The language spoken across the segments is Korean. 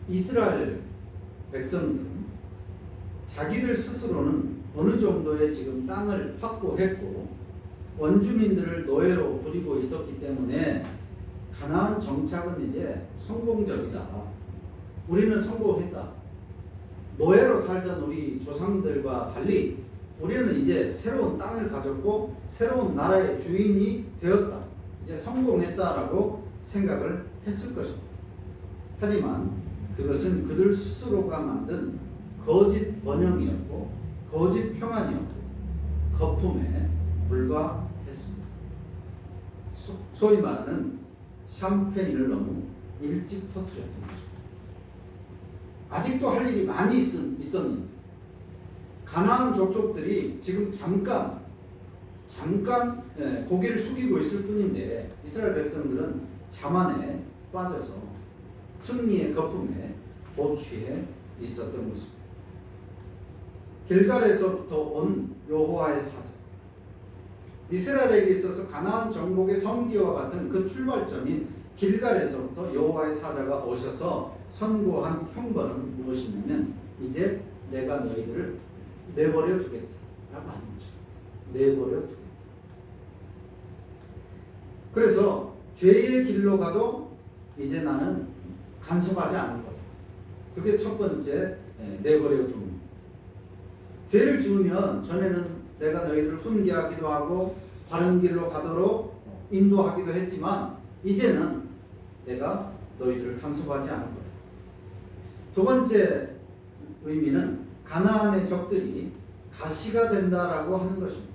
이스라엘 백성들은 자기들 스스로는 어느 정도의 지금 땅을 확보했고 원주민들을 노예로 부리고 있었기 때문에 가나안 정착은 이제 성공적이다. 우리는 성공했다. 노예로 살던 우리 조상들과 달리 우리는 이제 새로운 땅을 가졌고 새로운 나라의 주인이 되었다. 이제 성공했다라고 생각을 했을 것입니다. 하지만 그것은 그들 스스로가 만든 거짓 번영이었고 거짓 평안이었고 거품에 불과했습니다. 소위 말하는 샴페인을 너무 일찍 터뜨렸던 거죠. 아직도 할 일이 많이 있었는데 가나안 족속들이 지금 잠깐 고개를 숙이고 있을 뿐인데 이스라엘 백성들은 자만에 빠져서 승리의 거품에 고취해 있었던 것입니다. 길갈에서부터 온 여호와의 사자. 이스라엘에게 있어서 가나안 정복의 성지와 같은 그 출발점인 길갈에서부터 여호와의 사자가 오셔서 선고한 형벌은 무엇이냐면 이제 내가 너희들을 내버려 두겠다 라고 하는 거죠. 내버려 두겠다. 그래서 죄의 길로 가도 이제 나는 간섭하지 않을 거다. 그게 첫 번째 내버려 둡니다. 죄를 지으면 전에는 내가 너희들을 훈계하기도 하고 바른 길로 가도록 인도하기도 했지만 이제는 내가 너희들을 간섭하지 않을 거다. 두 번째 의미는 가나안의 적들이 가시가 된다라고 하는 것입니다.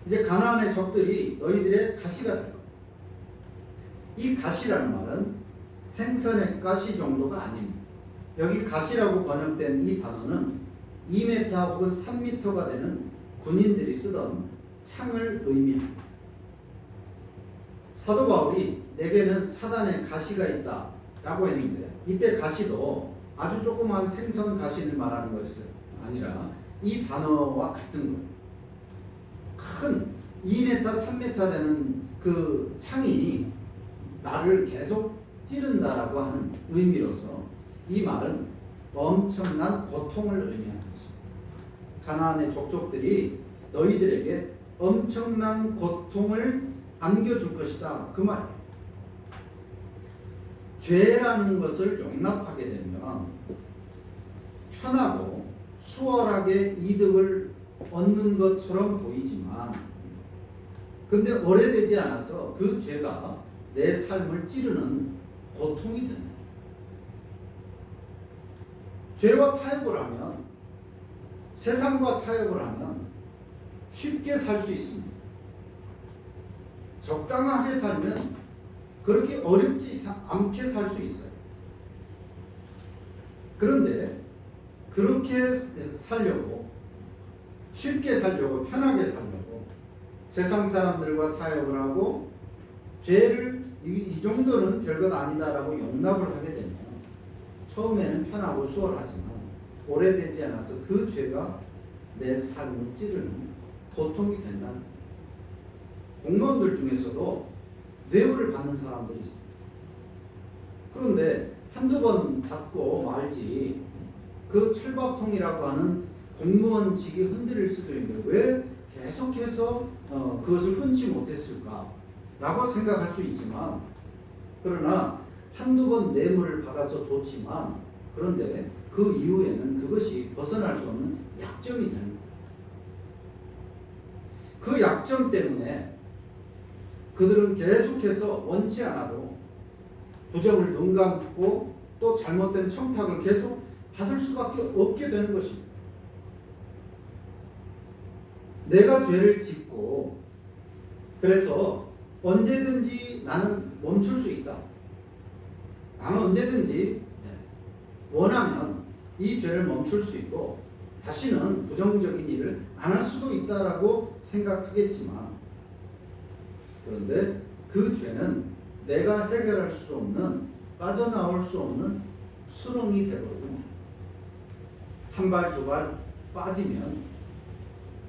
이제 가나안의 적들이 너희들의 가시가 될 거다. 이 가시라는 말은 생선의 가시 정도가 아닙니다. 여기 가시라고 번역된 이 단어는 2m 혹은 3m가 되는 군인들이 쓰던 창을 의미합니다. 사도 바울이 내게는 사단의 가시가 있다 라고 했는데 이때 가시도 아주 조그만 생선 가시를 말하는 것이 아니라 이 단어와 같은 거예요. 큰 2m, 3m 되는 그 창이 나를 계속 찌른다라고 하는 의미로서 이 말은 엄청난 고통을 의미하는 것입니다. 가나안의 족속들이 너희들에게 엄청난 고통을 안겨줄 것이다. 그 말이에요. 죄라는 것을 용납하게 되면 편하고 수월하게 이득을 얻는 것처럼 보이지만 근데 오래되지 않아서 그 죄가 내 삶을 찌르는 고통이 된다. 죄와 타협을 하면 세상과 타협을 하면 쉽게 살 수 있습니다. 적당하게 살면 그렇게 어렵지 않게 살 수 있어요. 그런데 그렇게 살려고 쉽게 살려고 편하게 살려고 세상 사람들과 타협을 하고 죄를 이 정도는 별것 아니다라고 용납을 하게 되면 처음에는 편하고 수월하지만 오래되지 않아서 그 죄가 내 삶을 찌르는 고통이 된다는 거예요. 공무원들 중에서도 뇌물을 받는 사람들이 있습니다. 그런데 한두 번 받고 말지 그 철밥통이라고 하는 공무원직이 흔들릴 수도 있는데 왜 계속해서 그것을 끊지 못했을까 라고 생각할 수 있지만 그러나 한두 번 뇌물을 받아서 좋지만 그런데 그 이후에는 그것이 벗어날 수 없는 약점이 되는 거예요. 그 약점 때문에 그들은 계속해서 원치 않아도 부정을 눈 감고 또 잘못된 청탁을 계속 받을 수밖에 없게 되는 것입니다. 내가 죄를 짓고 그래서 언제든지 나는 멈출 수 있다. 나는 언제든지 원하면 이 죄를 멈출 수 있고 다시는 부정적인 일을 안 할 수도 있다라고 생각하겠지만 그런데 그 죄는 내가 해결할 수 없는 빠져나올 수 없는 수렁이 되거든요. 한 발 두 발 빠지면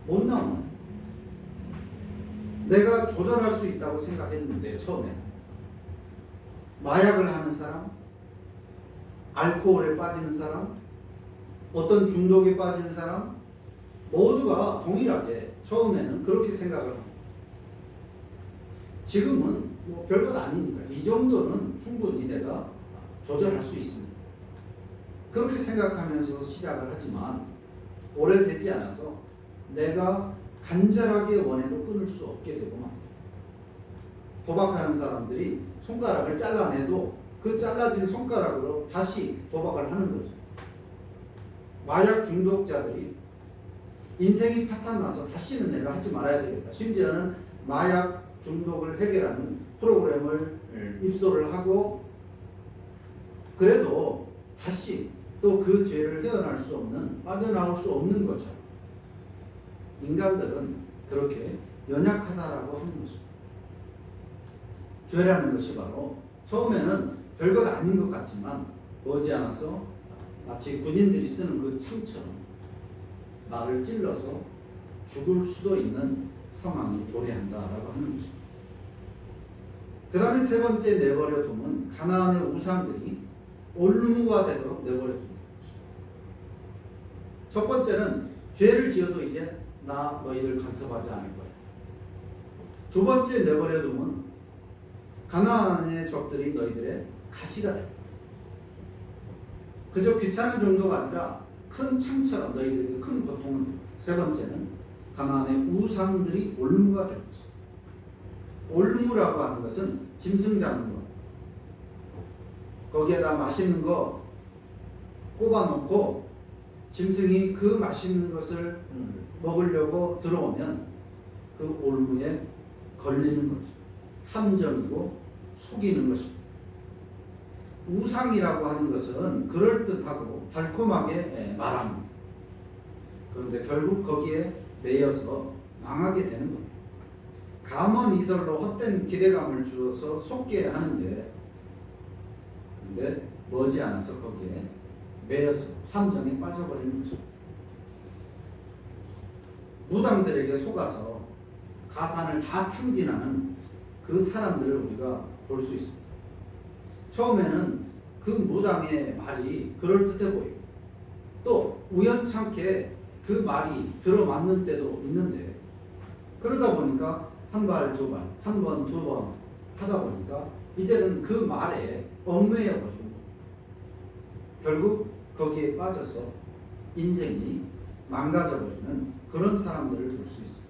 못 나오는 내가 조절할 수 있다고 생각했는데 처음에 마약을 하는 사람, 알코올에 빠지는 사람, 어떤 중독에 빠지는 사람 모두가 동일하게 처음에는 그렇게 생각을 합니다. 지금은 뭐 별것 아니니까 이 정도는 충분히 내가 조절할 수 있습니다. 그렇게 생각하면서 시작을 하지만 오래되지 않아서 내가 간절하게 원해도 끊을 수 없게 되고 맙니다. 도박하는 사람들이 손가락을 잘라내도 그 잘라진 손가락으로 다시 도박을 하는 거죠. 마약 중독자들이 인생이 파탄나서 다시는 내가 하지 말아야 되겠다. 심지어는 마약 중독을 해결하는 프로그램을 입소를 하고 그래도 다시 또 그 죄를 헤어날 수 없는, 빠져나올 수 없는 것처럼 인간들은 그렇게 연약하다라고 하는 것입니다. 죄라는 것이 바로 처음에는 별것 아닌 것 같지만 머지않아서 마치 군인들이 쓰는 그 창처럼 나를 찔러서 죽을 수도 있는 상황이 도래한다라고 하는 것입니다. 그 다음에 세 번째 내버려 둠은 가나안의 우상들이 올무가 되도록 내버려 둔다. 첫 번째는 죄를 지어도 이제 나 너희들 간섭하지 않을 거야. 두 번째 내버려 둠은 가나안의 적들이 너희들의 가시가 될 거야. 그저 귀찮은 정도가 아니라 큰 창처럼 너희들에게 큰 고통을 줍니다. 세 번째는 가나안의 우상들이 올무가 될 것이다. 올무라고 하는 것은 짐승 잡는 것. 거기에다 맛있는 거 꼽아놓고 짐승이 그 맛있는 것을 먹으려고 들어오면 그 올무에 걸리는 거죠. 함정이고 속이는 것입니다. 우상이라고 하는 것은 그럴듯하고 달콤하게 말합니다. 그런데 결국 거기에 매여서 망하게 되는 겁니다. 감언이설로 헛된 기대감을 주어서 속게 하는데 근데 머지않아서 거기에 매여서 함정에 빠져버리는 거죠. 무당들에게 속아서 가산을 다 탕진하는 그 사람들을 우리가 볼 수 있습니다. 처음에는 그 무당의 말이 그럴듯해 보이고 또 우연찮게 그 말이 들어맞는 때도 있는데 그러다 보니까 한 발, 두 발, 한 번, 두 번 하다 보니까 이제는 그 말에 얽매여버리고 결국 거기에 빠져서 인생이 망가져버리는 그런 사람들을 볼 수 있습니다.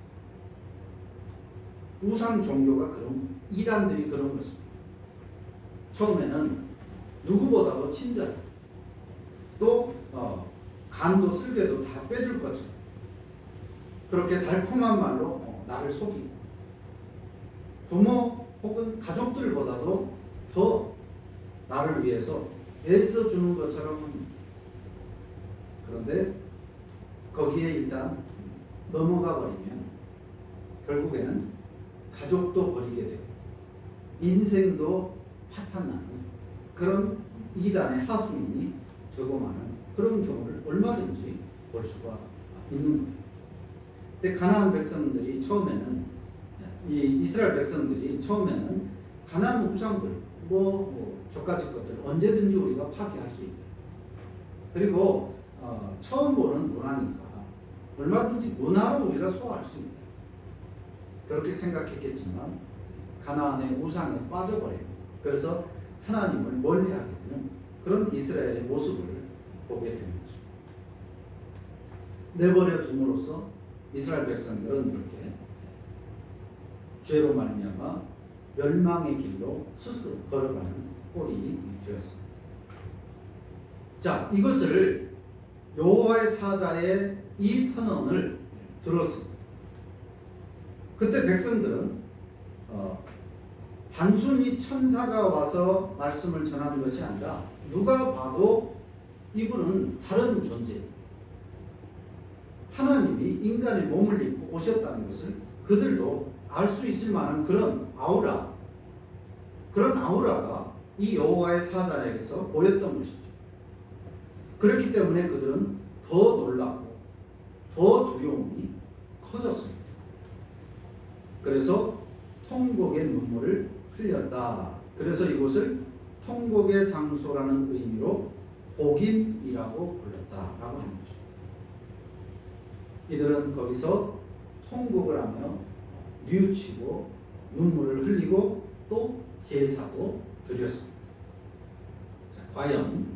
우상 종교가 그런 이단들이 그런 것입니다. 처음에는 누구보다도 친절, 또 간도 쓸개도 다 빼줄 것처럼 그렇게 달콤한 말로 나를 속이고 부모 혹은 가족들보다도 더 나를 위해서 애써주는 것처럼 합니다. 그런데 거기에 일단 넘어가 버리면 결국에는 가족도 버리게 되고 인생도 파탄나는 그런 이단의 하수인이 되고 마는 그런 경우를 얼마든지 볼 수가 있는 거예요. 근데 가나안 백성들이 처음에는 이 이스라엘 백성들이 처음에는 가나안 우상들 저까지 것들 언제든지 우리가 파괴할 수 있다. 그리고 처음 보는 문화니까 얼마든지 문화로 우리가 소화할 수 있다. 그렇게 생각했겠지만 가나안의 우상에 빠져버리고 그래서 하나님을 멀리하게 되는 그런 이스라엘의 모습을 보게 되는 거죠. 내버려 둠으로써 이스라엘 백성들은 이렇게 죄로 말미암아 멸망의 길로 스스로 걸어가는 꼴이 되었습니다. 자, 이것을 여호와의 사자의 이 선언을 들었습니다. 그때 백성들은 단순히 천사가 와서 말씀을 전하는 것이 아니라 누가 봐도 이분은 다른 존재, 하나님이 인간의 몸을 입고 오셨다는 것을 그들도 알 수 있을 만한 그런 아우라, 그런 아우라가 이 여호와의 사자에게서 보였던 것이죠. 그렇기 때문에 그들은 더 놀랍고 더 두려움이 커졌습니다. 그래서 통곡의 눈물을 흘렸다. 그래서 이곳을 통곡의 장소라는 의미로 복임이라고 불렀다라고 하는 거죠. 이들은 거기서 통곡을 하며 뉘우치고 눈물을 흘리고 또 제사도 드렸습니다. 자, 과연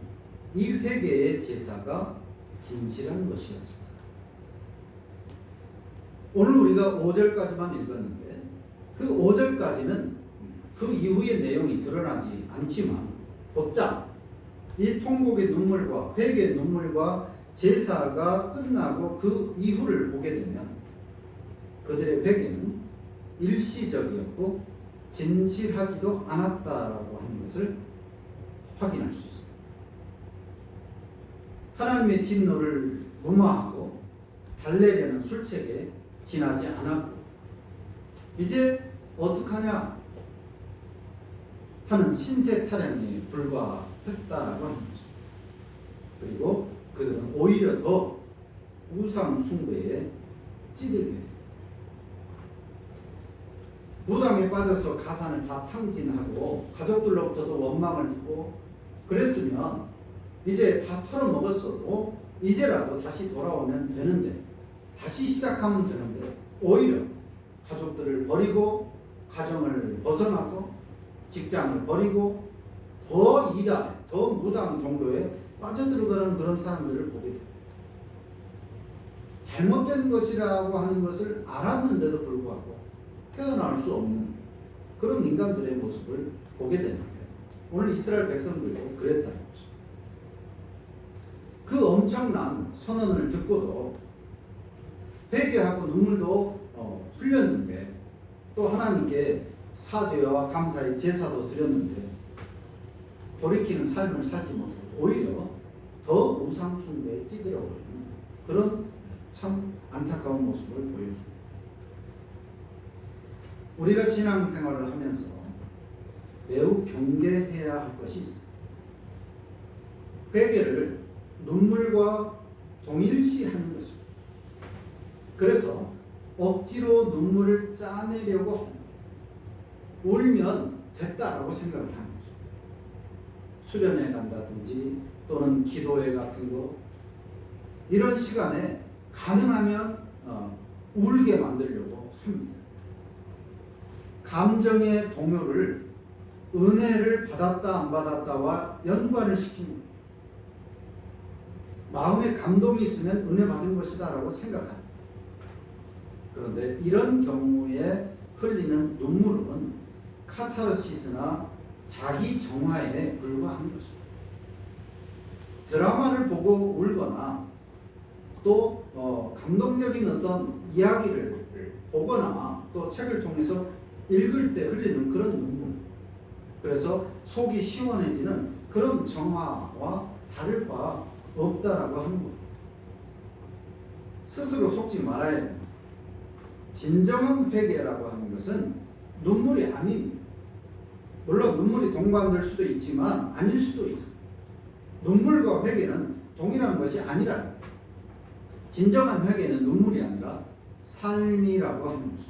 이 회개의 제사가 진실한 것이었습니다. 오늘 우리가 5절까지만 읽었는데 그 5절까지는 그 이후의 내용이 드러나지 않지만 곧장 이 통곡의 눈물과 회개의 눈물과 제사가 끝나고 그 이후를 보게 되면 그들의 회개는 일시적이었고 진실하지도 않았다라고 하는 것을 확인할 수 있습니다. 하나님의 진노를 무마하고 달래려는 술책에 지나지 않았고 이제 어떡하냐 하는 신세 타령에 불과했다라고 하는 거죠. 그리고 그들은 오히려 더 우상 숭배에 찌들게 됩니다. 무당에 빠져서 가산을 다 탕진하고 가족들로부터도 원망을 듣고 그랬으면 이제 다 털어먹었어도 이제라도 다시 돌아오면 되는데 다시 시작하면 되는데 오히려 가족들을 버리고 가정을 벗어나서 직장을 버리고 더 이단, 더 무당 정도에 빠져들어가는 그런 사람들을 보게 됩니다. 잘못된 것이라고 하는 것을 알았는데도 불구하고 헤어나올 수 없는 그런 인간들의 모습을 보게 되는데 오늘 이스라엘 백성들도 그랬다는 거죠. 그 엄청난 선언을 듣고도 회개하고 눈물도 흘렸는데 또 하나님께 사죄와 감사의 제사도 드렸는데 돌이키는 삶을 살지 못하고 오히려 더 우상 숭배에 찌들어버리는 그런 참 안타까운 모습을 보여줍니다. 우리가 신앙생활을 하면서 매우 경계해야 할 것이 있습니다. 회개를 눈물과 동일시하는 것입니다. 그래서 억지로 눈물을 짜내려고 합니다. 울면 됐다라고 생각을 하는 거죠. 수련회 간다든지 또는 기도회 같은 거 이런 시간에 가능하면 울게 만들려고 합니다. 감정의 동요를 은혜를 받았다 안 받았다와 연관을 시킵니다. 마음에 감동이 있으면 은혜 받은 것이다 라고 생각합니다. 그런데 이런 경우에 흘리는 눈물은 카타르시스나 자기 정화에 불과한 것입니다. 드라마를 보고 울거나 또 감동적인 어떤 이야기를 보거나 또 책을 통해서 읽을 때 흘리는 그런 눈물, 그래서 속이 시원해지는 그런 정화와 다를 바 없다라고 하는 것. 스스로 속지 말아야 됩니다. 진정한 회개라고 하는 것은 눈물이 아닙니다. 물론 눈물이 동반될 수도 있지만 아닐 수도 있습니다. 눈물과 회개는 동일한 것이 아니라 진정한 회개는 눈물이 아니라 삶이라고 하는 것입니다.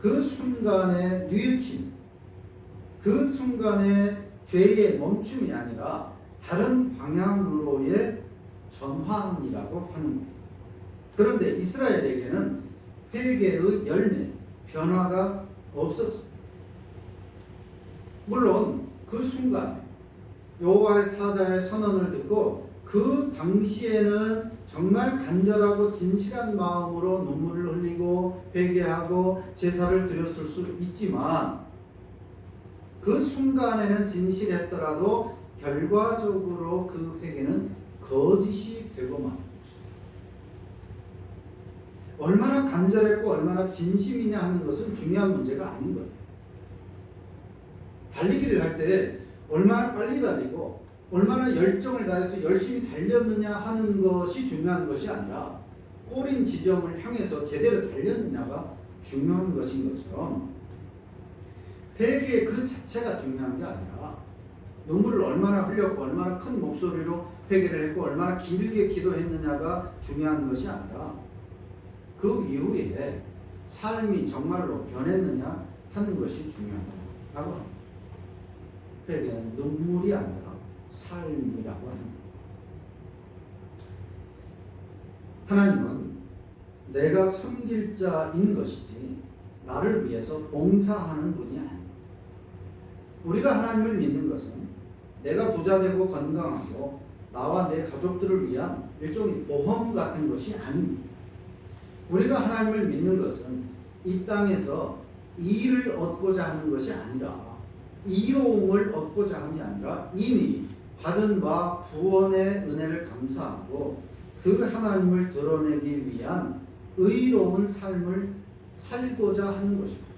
그 순간의 뉘우침, 그 순간의 죄의 멈춤이 아니라 다른 방향으로의 전환이라고 하는 겁니다. 그런데 이스라엘에게는 회개의 열매, 변화가 없었습니다. 물론 그 순간 여호와의 사자의 선언을 듣고 그 당시에는 정말 간절하고 진실한 마음으로 눈물을 흘리고 회개하고 제사를 드렸을 수 있지만 그 순간에는 진실했더라도 결과적으로 그 회개는 거짓이 되고 만 얼마나 간절했고 얼마나 진심이냐 하는 것은 중요한 문제가 아닌 거예요. 달리기를 할 때 얼마나 빨리 달리고 얼마나 열정을 다해서 열심히 달렸느냐 하는 것이 중요한 것이 아니라 꼬린 지점을 향해서 제대로 달렸느냐가 중요한 것인 것처럼 회개 그 자체가 중요한 게 아니라 눈물을 얼마나 흘렸고 얼마나 큰 목소리로 회개를 했고 얼마나 길게 기도했느냐가 중요한 것이 아니라 그 이후에 삶이 정말로 변했느냐 하는 것이 중요하다고 합니다. 회개는 눈물이 아니라 삶이라고 합니다. 하나님은 내가 섬길 자인 것이지 나를 위해서 봉사하는 분이 아닙니다. 우리가 하나님을 믿는 것은 내가 부자되고 건강하고 나와 내 가족들을 위한 일종의 보험 같은 것이 아닙니다. 우리가 하나님을 믿는 것은 이 땅에서 이를 얻고자 하는 것이 아니라 이로움을 얻고자 하는 게 아니라 이미 받은 바 구원의 은혜를 감사하고 그 하나님을 드러내기 위한 의로운 삶을 살고자 하는 것입니다.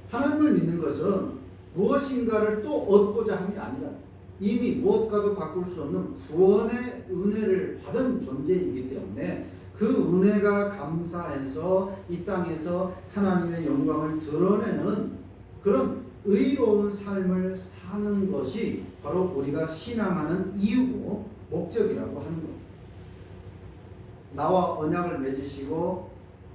하나님을 믿는 것은 무엇인가를 또 얻고자 함이 아니라 이미 무엇과도 바꿀 수 없는 구원의 은혜를 받은 존재이기 때문에 그 은혜가 감사해서 이 땅에서 하나님의 영광을 드러내는 그런 의로운 삶을 사는 것이 바로 우리가 신앙하는 이유고 목적이라고 하는 겁니다. 나와 언약을 맺으시고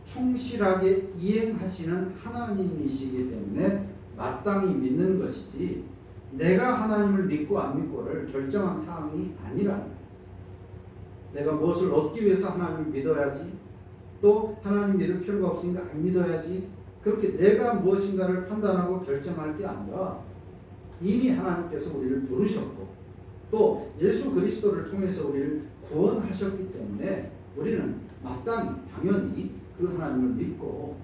충실하게 이행하시는 하나님이시기 때문에 마땅히 믿는 것이지 내가 하나님을 믿고 안 믿고를 결정한 사항이 아니라 내가 무엇을 얻기 위해서 하나님을 믿어야지 또 하나님 믿을 필요가 없으니까 안 믿어야지 그렇게 내가 무엇인가를 판단하고 결정할 게 아니라 이미 하나님께서 우리를 부르셨고 또 예수 그리스도를 통해서 우리를 구원하셨기 때문에 우리는 마땅히 당연히 그 하나님을 믿고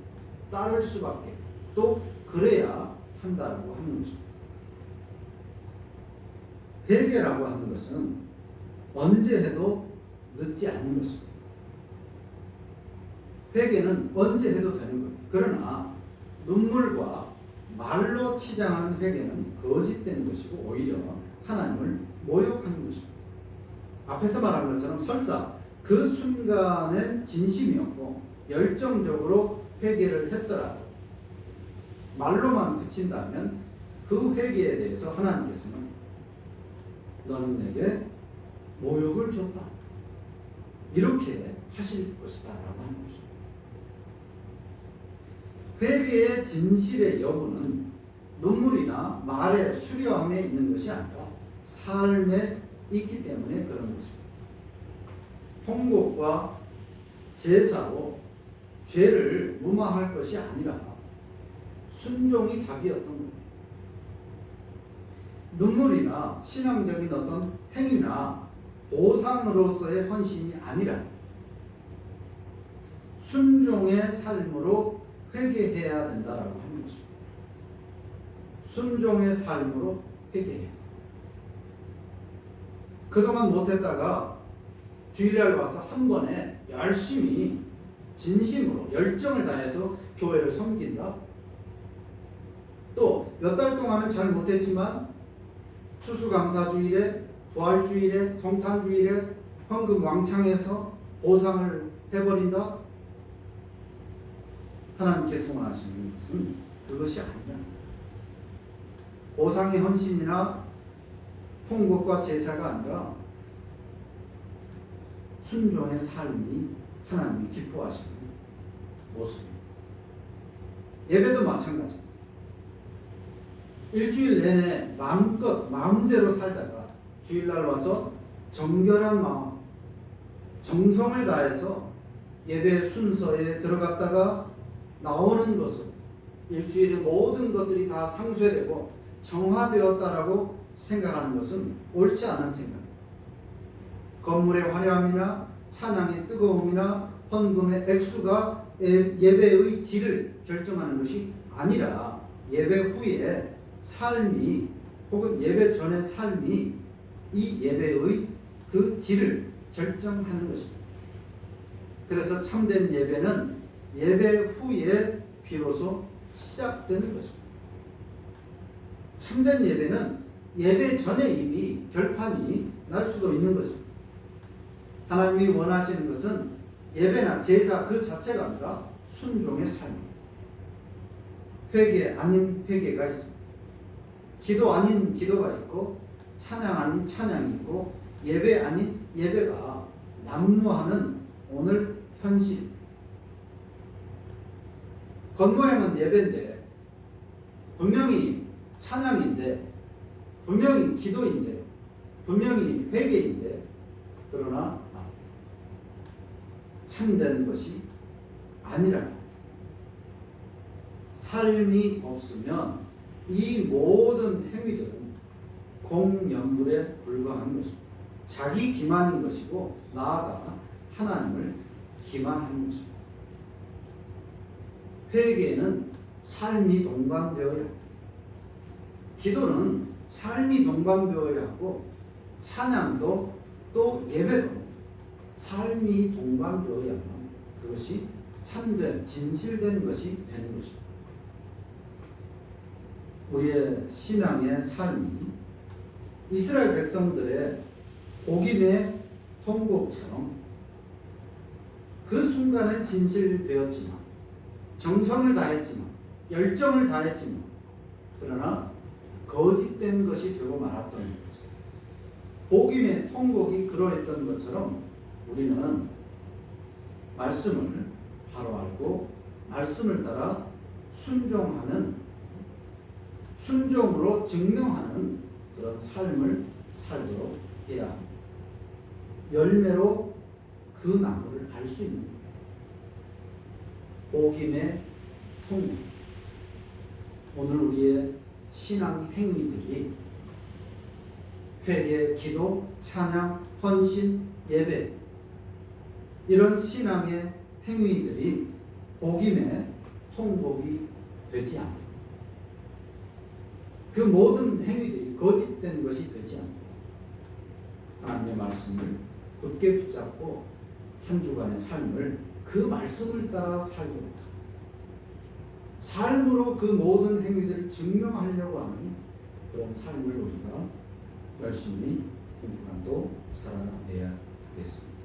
따를 수밖에 또 그래야 한다라고 하는 것입니다. 회개라고 하는 것은 언제 해도 늦지 않은 것입니다. 회개는 언제 해도 되는 거예요. 그러나 눈물과 말로 치장하는 회개는 거짓된 것이고 오히려 하나님을 모욕하는 것입니다. 앞에서 말한 것처럼 설사 그 순간엔 진심이었고 열정적으로 회개를 했더라도 말로만 그친다면 그 회개에 대해서 하나님께서는 너는 내게 모욕을 줬다 이렇게 하실 것이다 라고 하는 것입니다. 회개의 진실의 여부는 눈물이나 말의 수려함에 있는 것이 아니라 삶에 있기 때문에 그런 것입니다. 통곡과 제사로 죄를 무마할 것이 아니라 순종이 답이었던 겁니다. 눈물이나 신앙적인 어떤 행위나 보상으로서의 헌신이 아니라 순종의 삶으로 회개해야 된다라고 하는 것입니다. 순종의 삶으로 회개해야. 그동안 못했다가 주일날 와서 한 번에 열심히 진심으로 열정을 다해서 교회를 섬긴다. 또 몇 달 동안은 잘 못했지만 추수감사주일에 부활주일에 성탄주일에 헌금 왕창해서 보상을 해버린다. 하나님께서 원하시는 것은 그것이 아니라 보상의 헌신이나 통곡과 제사가 아니라 순종의 삶이 하나님이 기뻐하시는 모습입니다. 예배도 마찬가지입니다. 일주일 내내 마음껏 마음대로 살다가 주일날 와서 정결한 마음, 정성을 다해서 예배 순서에 들어갔다가 나오는 것은 일주일의 모든 것들이 다 상쇄되고 정화되었다라고 생각하는 것은 옳지 않은 생각입니다. 건물의 화려함이나 찬양의 뜨거움이나 헌금의 액수가 예배의 질을 결정하는 것이 아니라 예배 후에 삶이 혹은 예배 전의 삶이 이 예배의 그 질을 결정하는 것입니다. 그래서 참된 예배는 예배 후에 비로소 시작되는 것입니다. 참된 예배는 예배 전에 이미 결판이 날 수도 있는 것입니다. 하나님이 원하시는 것은 예배나 제사 그 자체가 아니라 순종의 삶입니다. 회개 아닌 회개가 있습니다. 기도 아닌 기도가 있고 찬양 아닌 찬양이 있고 예배 아닌 예배가 난무하는 오늘 현실. 겉모양은 예배인데 분명히 찬양인데 분명히 기도인데, 분명히 회개인데, 그러나 참된 것이 아니라 삶이 없으면 이 모든 행위들은 공연불에 불과한 것입니다. 자기 기만인 것이고 나아가 하나님을 기만하는 것입니다. 회개에는 삶이 동반되어야 합니다. 기도는 삶이 동반되어야 하고 찬양도 또 예배도 삶이 동반되어야만 그것이 참된 진실된 것이 되는 것입니다. 우리의 신앙의 삶이 이스라엘 백성들의 복임의 통곡처럼 그 순간에 진실되었지만 정성을 다했지만 열정을 다했지만 그러나 거짓된 것이 되고 말았던 거죠. 복임의 통곡이 그러했던 것처럼 우리는 말씀을 바로 알고 말씀을 따라 순종으로 증명하는 그런 삶을 살도록 해야 합니다. 열매로 그 나무를 알 수 있는 거예요. 복임의 통곡. 오늘 우리의 신앙 행위들이 회개, 기도, 찬양, 헌신, 예배 이런 신앙의 행위들이 복임의 통곡이 되지 않도록 그 모든 행위들이 거짓된 것이 되지 않도록 하나님의 말씀을 굳게 붙잡고 한 주간의 삶을 그 말씀을 따라 살도록 삶으로 그 모든 행위들을 증명하려고 하는 그런 삶을 우리가 열심히 한 주간도 살아내야 하겠습니다.